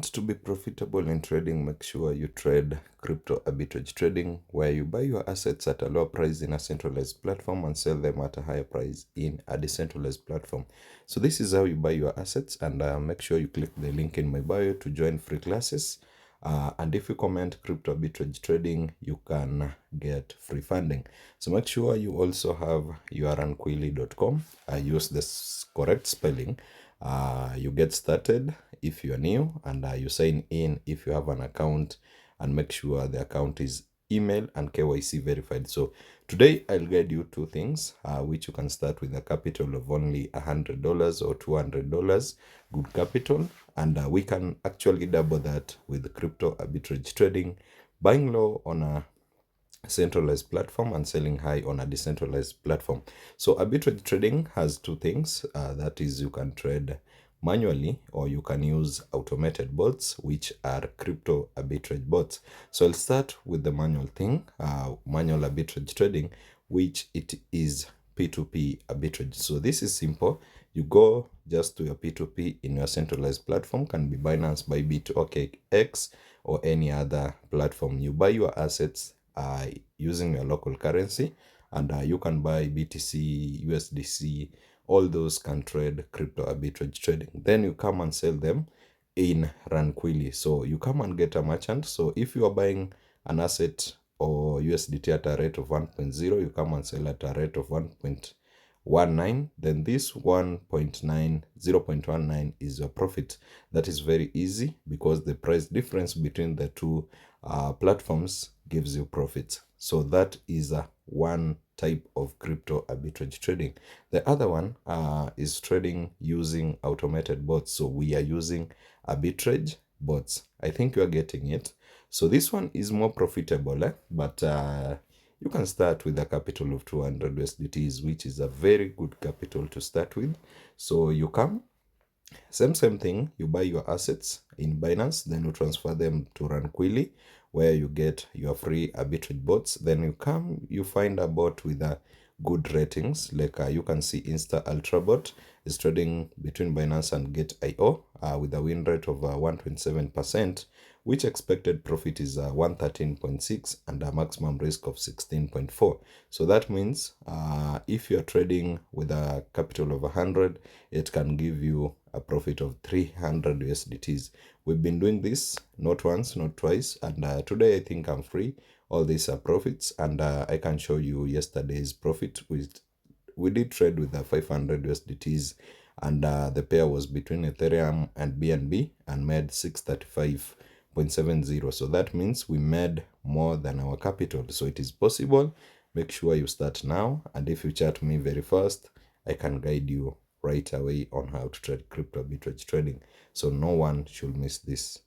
To be profitable in trading, make sure you trade crypto arbitrage trading, where you buy your assets at a lower price in a centralized platform and sell them at a higher price in a decentralized platform. So this is how you buy your assets, and make sure you click the link in my bio to join free classes. And if you comment crypto arbitrage trading, you can get free funding. So make sure you also have your use this correct spelling. You get started if you are new, and you sign in if you have an account, and make sure the account is email and KYC verified. So today I'll guide you two things, which you can start with a capital of only $100 or $200, good capital, and we can actually double that with crypto arbitrage trading, buying low on a centralized platform and selling high on a decentralized platform. So arbitrage trading has two things. That is, you can trade manually or you can use automated bots, which are crypto arbitrage bots. So I'll start with the manual thing, manual arbitrage trading, which it is P2P arbitrage. So this is simple. You go just to your P2P in your centralized platform, can be Binance, Bybit, OKX, or any other platform. You buy your assets using your local currency, and you can buy BTC, USDC, all those can trade crypto arbitrage trading. Then you come and sell them in Ranquilly. So you come and get a merchant. So if you are buying an asset or USDT at a rate of 1.0, you come and sell at a rate of 1.19, then this 0.19 is your profit. That is very easy because the price difference between the two platforms gives you profits. So that is one type of crypto arbitrage trading. The other one is trading using automated bots. So we are using arbitrage bots. I think you are getting it. So this one is more profitable, but you can start with a capital of 200 USDTs, which is a very good capital to start with. So you come, same thing, you buy your assets in Binance, then you transfer them to Ranquilly, where you get your free arbitrage bots. Then you come, you find a bot with a good ratings, like you can see Insta Ultra Bot is trading between Binance and Get.io with a win rate of 127%, which expected profit is 113.6 and a maximum risk of 16.4. So that means if you're trading with a capital of 100, it can give you a profit of 300 USDTs. We've been doing this not once, not twice, and today I think I'm free. All these are profits, and I can show you yesterday's profit. We did trade with the 500 USDTs, and the pair was between Ethereum and BNB and made 635.70. So that means we made more than our capital. So it is possible. Make sure you start now, and if you chat me very fast, I can guide you right away on how to trade crypto arbitrage trading. So no one should miss this.